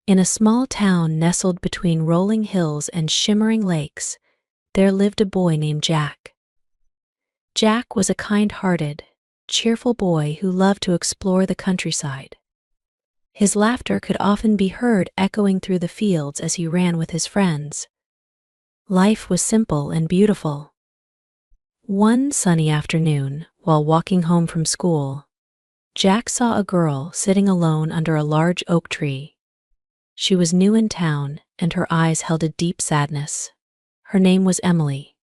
In a small town nestled between rolling hills and shimmering lakes, there lived a boy named Jack. Jack was a kind-hearted, cheerful boy who loved to explore the countryside. His laughter could often be heard echoing through the fields as he ran with his friends. Life was simple and beautiful. One sunny afternoon, while walking home from school, Jack saw a girl sitting alone under a large oak tree. She was new in town, and her eyes held a deep sadness. Her name was Emily.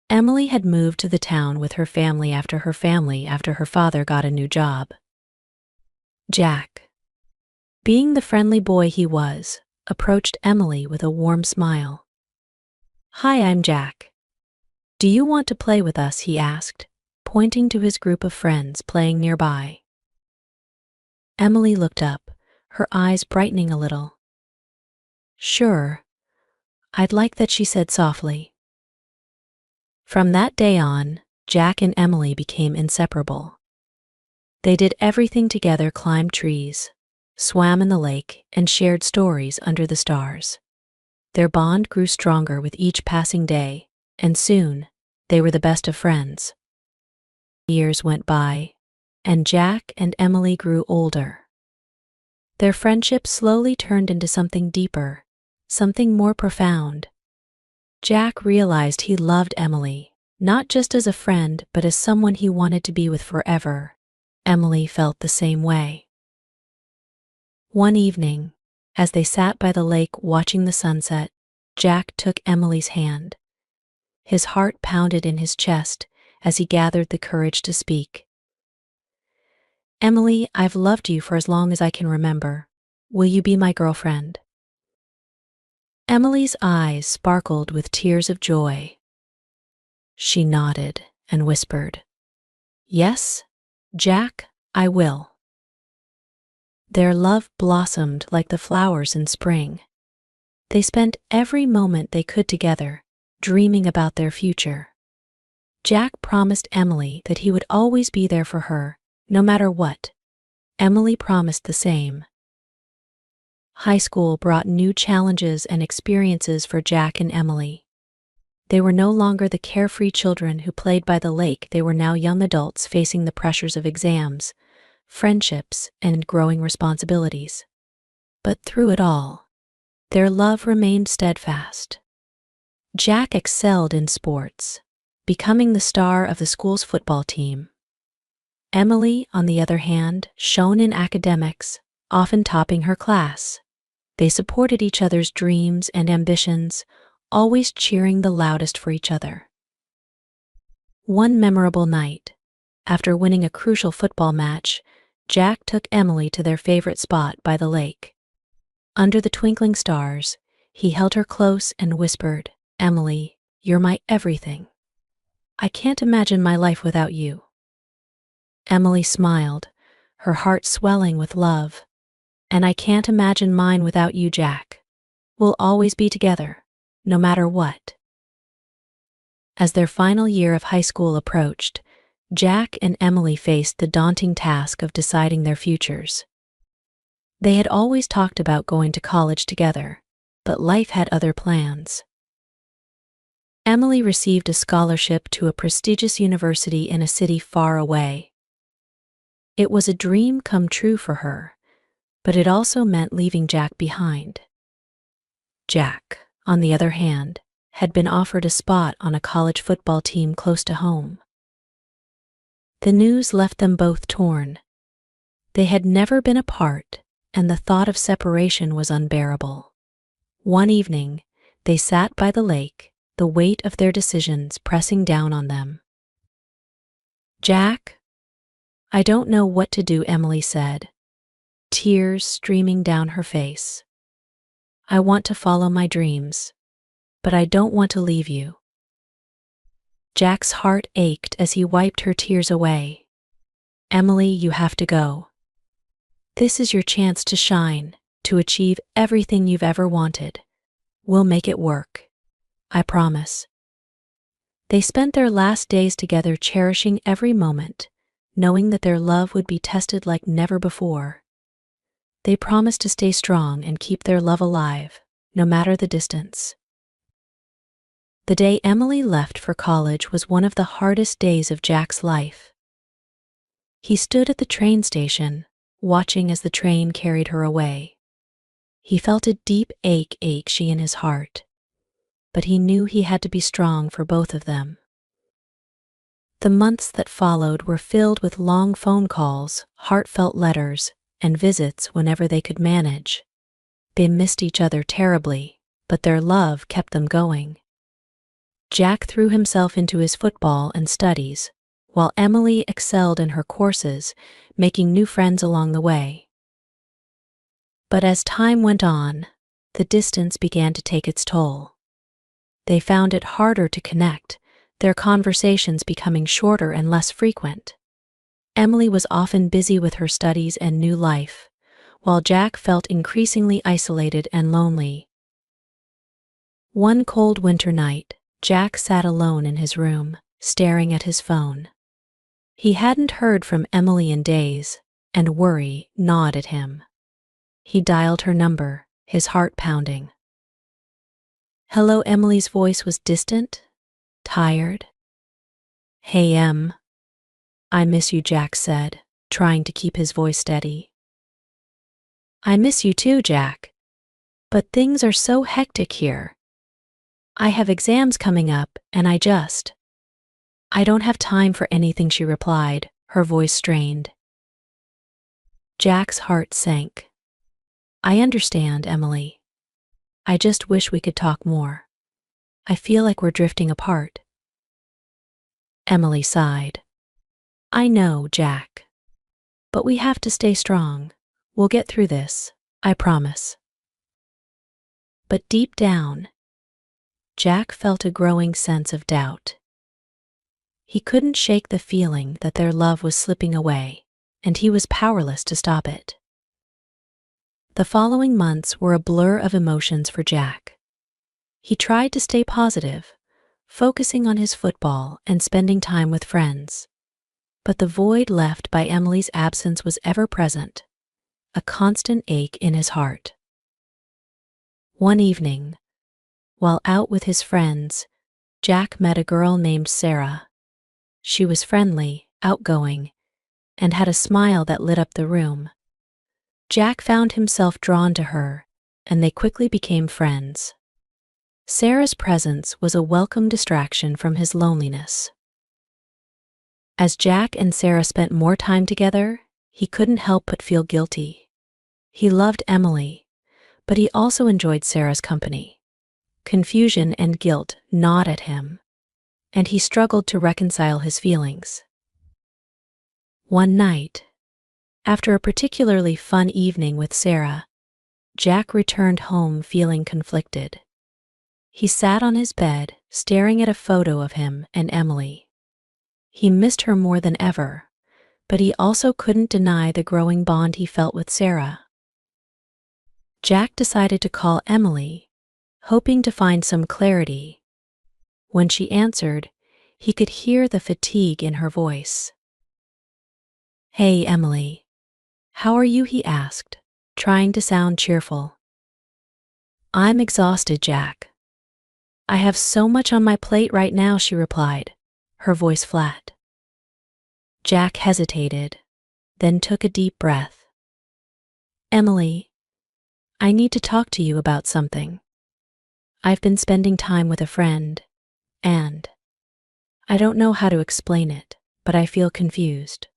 Emily had moved to the town with her family after her father got a new job. Jack, being the friendly boy he was, approached Emily with a warm smile. "Hi, I'm Jack. Do you want to play with us?" he asked, pointing to his group of friends playing nearby. Emily looked up, her eyes brightening a little. "Sure, I'd like that," she said softly. From that day on, Jack and Emily became inseparable. They did everything together: climbed trees, swam in the lake, and shared stories under the stars. Their bond grew stronger with each passing day, and soon, they were the best of friends. Years went by, and Jack and Emily grew older. Their friendship slowly turned into something deeper, something more profound. Jack realized he loved Emily, not just as a friend but as someone he wanted to be with forever. Emily felt the same way. One evening, as they sat by the lake watching the sunset, Jack took Emily's hand. His heart pounded in his chest as he gathered the courage to speak. "Emily, I've loved you for as long as I can remember. Will you be my girlfriend?" Emily's eyes sparkled with tears of joy. She nodded and whispered, "Yes, Jack, I will." Their love blossomed like the flowers in spring. They spent every moment they could together, dreaming about their future. Jack promised Emily that he would always be there for her, no matter what. Emily promised the same. High school brought new challenges and experiences for Jack and Emily. They were no longer the carefree children who played by the lake. They were now young adults facing the pressures of exams, friendships, and growing responsibilities. But through it all, their love remained steadfast. Jack excelled in sports, becoming the star of the school's football team. Emily, on the other hand, shone in academics, often topping her class. They supported each other's dreams and ambitions, always cheering the loudest for each other. One memorable night, after winning a crucial football match, Jack took Emily to their favorite spot by the lake. Under the twinkling stars, he held her close and whispered, "Emily, you're my everything. I can't imagine my life without you." Emily smiled, her heart swelling with love. "And I can't imagine mine without you, Jack. We'll always be together, no matter what." As their final year of high school approached, Jack and Emily faced the daunting task of deciding their futures. They had always talked about going to college together, but life had other plans. Emily received a scholarship to a prestigious university in a city far away. It was a dream come true for her, but it also meant leaving Jack behind. Jack, on the other hand, had been offered a spot on a college football team close to home. The news left them both torn. They had never been apart, and the thought of separation was unbearable. One evening, they sat by the lake, the weight of their decisions pressing down on them. "Jack, I don't know what to do," Emily said, tears streaming down her face. "I want to follow my dreams, but I don't want to leave you." Jack's heart ached as he wiped her tears away. "Emily, you have to go. This is your chance to shine, to achieve everything you've ever wanted. We'll make it work. I promise." They spent their last days together, cherishing every moment, knowing that their love would be tested like never before. They promised to stay strong and keep their love alive, no matter the distance. The day Emily left for college was one of the hardest days of Jack's life. He stood at the train station, watching as the train carried her away. He felt a deep ache in his heart, but he knew he had to be strong for both of them. The months that followed were filled with long phone calls, heartfelt letters, and visits whenever they could manage. They missed each other terribly, but their love kept them going. Jack threw himself into his football and studies, while Emily excelled in her courses, making new friends along the way. But as time went on, the distance began to take its toll. They found it harder to connect, their conversations becoming shorter and less frequent. Emily was often busy with her studies and new life, while Jack felt increasingly isolated and lonely. One cold winter night, Jack sat alone in his room, staring at his phone. He hadn't heard from Emily in days, and worry gnawed at him. He dialed her number, his heart pounding. Hello, Emily's voice was distant, tired. Hey, Em. I miss you, Jack said, trying to keep his voice steady. I miss you too, Jack. But things are so hectic here. I have exams coming up, and I don't have time for anything, she replied, her voice strained. Jack's heart sank. I understand, Emily. I just wish we could talk more. I feel like we're drifting apart. Emily sighed. I know, Jack. But we have to stay strong. We'll get through this, I promise. But deep down, Jack felt a growing sense of doubt. He couldn't shake the feeling that their love was slipping away, and he was powerless to stop it. The following months were a blur of emotions for Jack. He tried to stay positive, focusing on his football and spending time with friends. But the void left by Emily's absence was ever present, a constant ache in his heart. One evening, while out with his friends, Jack met a girl named Sarah. She was friendly, outgoing, and had a smile that lit up the room. Jack found himself drawn to her, and they quickly became friends. Sarah's presence was a welcome distraction from his loneliness. As Jack and Sarah spent more time together, he couldn't help but feel guilty. He loved Emily, but he also enjoyed Sarah's company. Confusion and guilt gnawed at him, and he struggled to reconcile his feelings. One night, after a particularly fun evening with Sarah, Jack returned home feeling conflicted. He sat on his bed, staring at a photo of him and Emily. He missed her more than ever, but he also couldn't deny the growing bond he felt with Sarah. Jack decided to call Emily, hoping to find some clarity. When she answered, he could hear the fatigue in her voice. Hey, Emily. How are you? He asked, trying to sound cheerful. I'm exhausted, Jack. I have so much on my plate right now, she replied, her voice flat. Jack hesitated, then took a deep breath. Emily, I need to talk to you about something. I've been spending time with a friend, and I don't know how to explain it, but I feel confused.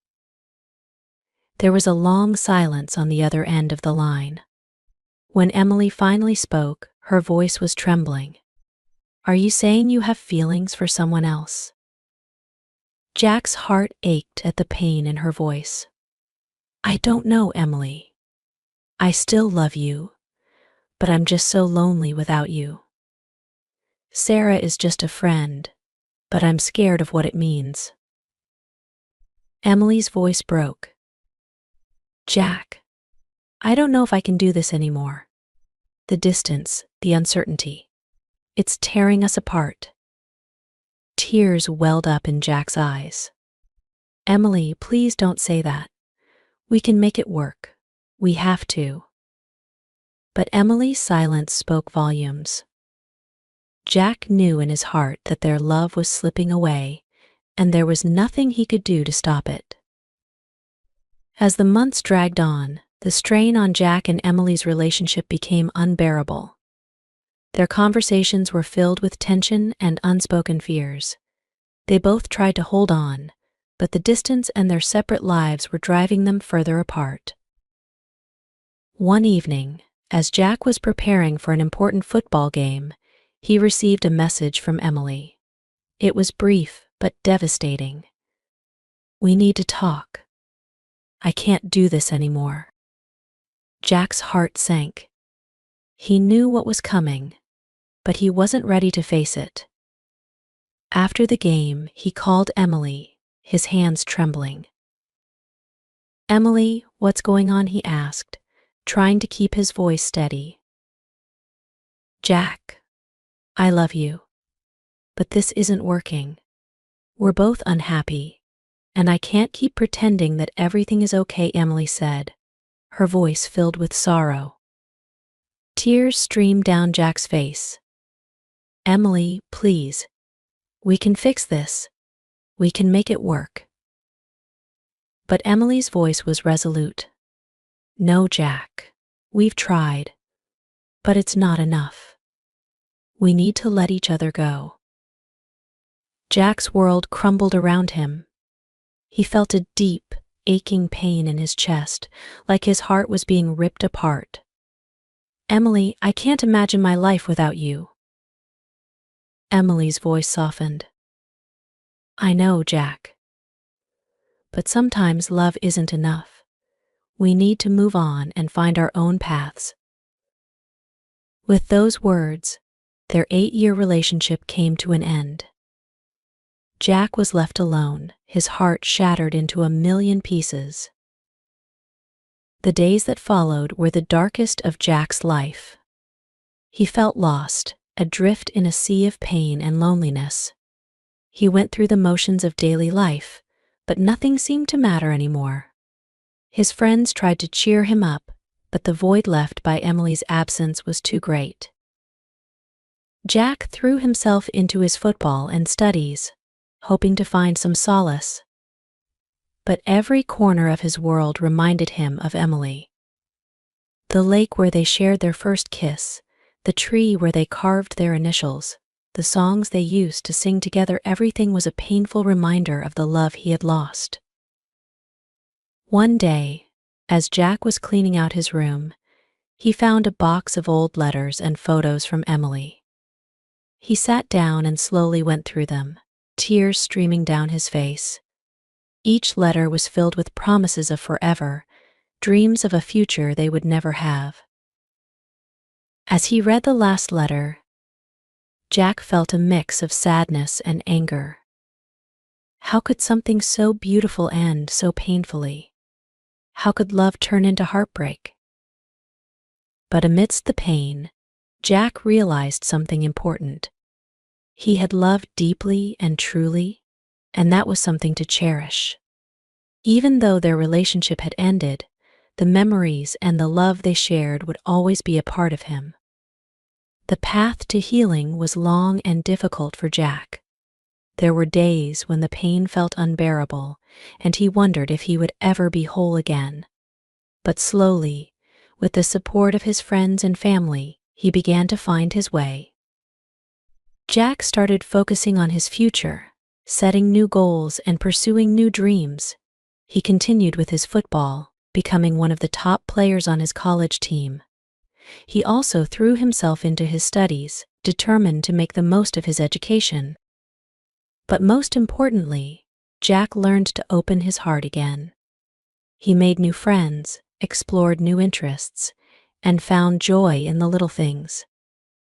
There was a long silence on the other end of the line. When Emily finally spoke, her voice was trembling. Are you saying you have feelings for someone else? Jack's heart ached at the pain in her voice. I don't know, Emily. I still love you, but I'm just so lonely without you. Sarah is just a friend, but I'm scared of what it means. Emily's voice broke. Jack, I don't know if I can do this anymore. The distance, the uncertainty. It's tearing us apart. Tears welled up in Jack's eyes. Emily, please don't say that. We can make it work. We have to." But Emily's silence spoke volumes. Jack knew in his heart that their love was slipping away, and there was nothing he could do to stop it. As the months dragged on, the strain on Jack and Emily's relationship became unbearable. Their conversations were filled with tension and unspoken fears. They both tried to hold on, but the distance and their separate lives were driving them further apart. One evening, as Jack was preparing for an important football game, he received a message from Emily. It was brief but devastating. "We need to talk. I can't do this anymore." Jack's heart sank. He knew what was coming, but he wasn't ready to face it. After the game, he called Emily, his hands trembling. "Emily, what's going on?" he asked, trying to keep his voice steady. "Jack, I love you, but this isn't working. We're both unhappy, and I can't keep pretending that everything is okay," Emily said, her voice filled with sorrow. Tears streamed down Jack's face. "Emily, please. We can fix this. We can make it work." But Emily's voice was resolute. "No, Jack. We've tried, but it's not enough. We need to let each other go." Jack's world crumbled around him. He felt a deep, aching pain in his chest, like his heart was being ripped apart. "Emily, I can't imagine my life without you." Emily's voice softened. "I know, Jack. But sometimes love isn't enough. We need to move on and find our own paths." With those words, their 8-year relationship came to an end. Jack was left alone, his heart shattered into a million pieces. The days that followed were the darkest of Jack's life. He felt lost, adrift in a sea of pain and loneliness. He went through the motions of daily life, but nothing seemed to matter anymore. His friends tried to cheer him up, but the void left by Emily's absence was too great. Jack threw himself into his football and studies, hoping to find some solace. But every corner of his world reminded him of Emily. The lake where they shared their first kiss, the tree where they carved their initials, the songs they used to sing together, everything was a painful reminder of the love he had lost. One day, as Jack was cleaning out his room, he found a box of old letters and photos from Emily. He sat down and slowly went through them, tears streaming down his face. Each letter was filled with promises of forever, dreams of a future they would never have. As he read the last letter, Jack felt a mix of sadness and anger. How could something so beautiful end so painfully? How could love turn into heartbreak? But amidst the pain, Jack realized something important. He had loved deeply and truly, and that was something to cherish. Even though their relationship had ended, the memories and the love they shared would always be a part of him. The path to healing was long and difficult for Jack. There were days when the pain felt unbearable, and he wondered if he would ever be whole again. But slowly, with the support of his friends and family, he began to find his way. Jack started focusing on his future, setting new goals and pursuing new dreams. He continued with his football, becoming one of the top players on his college team. He also threw himself into his studies, determined to make the most of his education. But most importantly, Jack learned to open his heart again. He made new friends, explored new interests, and found joy in the little things.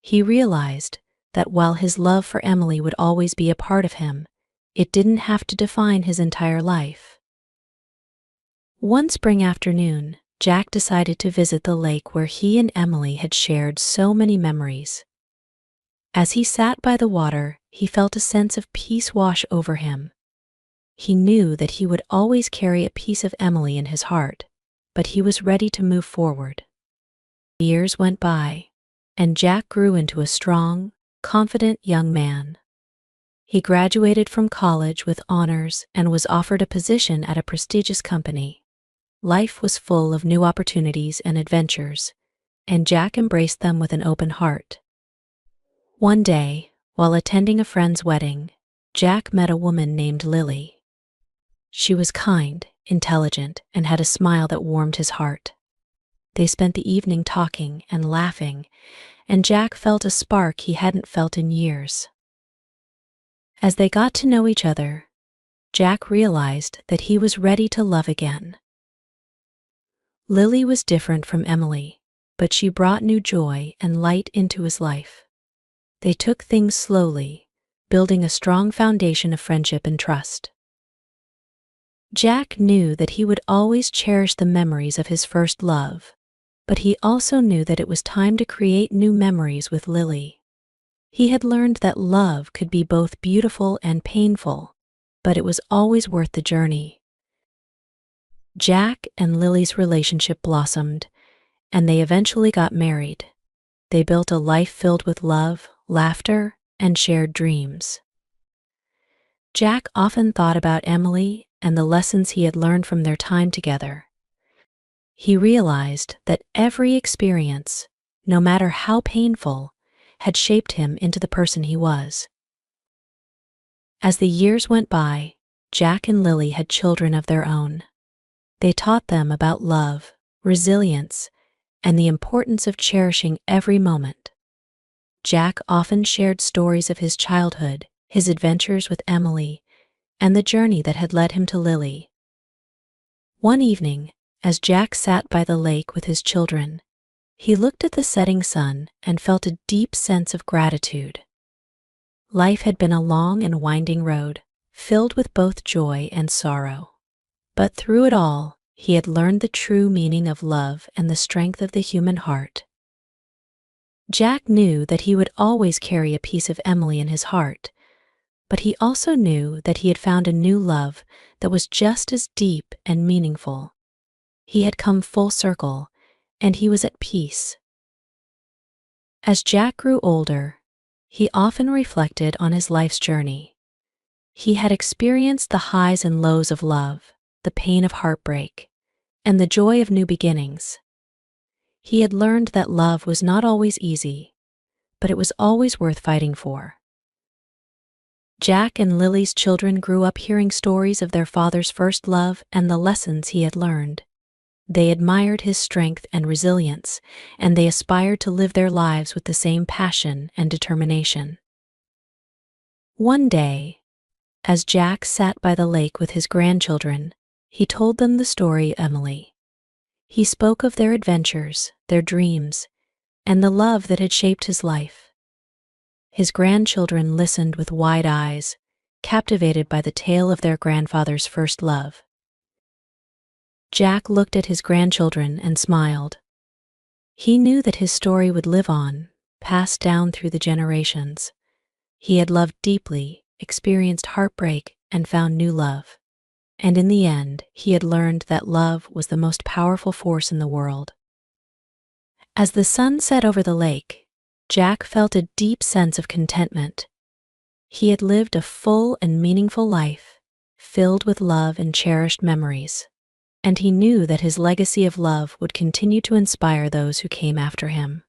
He realized that while his love for Emily would always be a part of him, it didn't have to define his entire life. One spring afternoon, Jack decided to visit the lake where he and Emily had shared so many memories. As he sat by the water, he felt a sense of peace wash over him. He knew that he would always carry a piece of Emily in his heart, but he was ready to move forward. Years went by, and Jack grew into a strong, confident young man. He graduated from college with honors and was offered a position at a prestigious company. Life was full of new opportunities and adventures, and Jack embraced them with an open heart. One day, while attending a friend's wedding, Jack met a woman named Lily. She was kind, intelligent, and had a smile that warmed his heart. They spent the evening talking and laughing, and Jack felt a spark he hadn't felt in years. As they got to know each other, Jack realized that he was ready to love again. Lily was different from Emily, but she brought new joy and light into his life. They took things slowly, building a strong foundation of friendship and trust. Jack knew that he would always cherish the memories of his first love, but he also knew that it was time to create new memories with Lily. He had learned that love could be both beautiful and painful, but it was always worth the journey. Jack and Lily's relationship blossomed, and they eventually got married. They built a life filled with love, laughter, and shared dreams. Jack often thought about Emily and the lessons he had learned from their time together. He realized that every experience, no matter how painful, had shaped him into the person he was. As the years went by, Jack and Lily had children of their own. They taught them about love, resilience, and the importance of cherishing every moment. Jack often shared stories of his childhood, his adventures with Emily, and the journey that had led him to Lily. One evening, as Jack sat by the lake with his children, he looked at the setting sun and felt a deep sense of gratitude. Life had been a long and winding road, filled with both joy and sorrow. But through it all, he had learned the true meaning of love and the strength of the human heart. Jack knew that he would always carry a piece of Emily in his heart, but he also knew that he had found a new love that was just as deep and meaningful. He had come full circle, and he was at peace. As Jack grew older, he often reflected on his life's journey. He had experienced the highs and lows of love, the pain of heartbreak, and the joy of new beginnings. He had learned that love was not always easy, but it was always worth fighting for. Jack and Lily's children grew up hearing stories of their father's first love and the lessons he had learned. They admired his strength and resilience, and they aspired to live their lives with the same passion and determination. One day, as Jack sat by the lake with his grandchildren, he told them the story of Emily. He spoke of their adventures, their dreams, and the love that had shaped his life. His grandchildren listened with wide eyes, captivated by the tale of their grandfather's first love. Jack looked at his grandchildren and smiled. He knew that his story would live on, passed down through the generations. He had loved deeply, experienced heartbreak, and found new love. And in the end, he had learned that love was the most powerful force in the world. As the sun set over the lake, Jack felt a deep sense of contentment. He had lived a full and meaningful life, filled with love and cherished memories, and he knew that his legacy of love would continue to inspire those who came after him.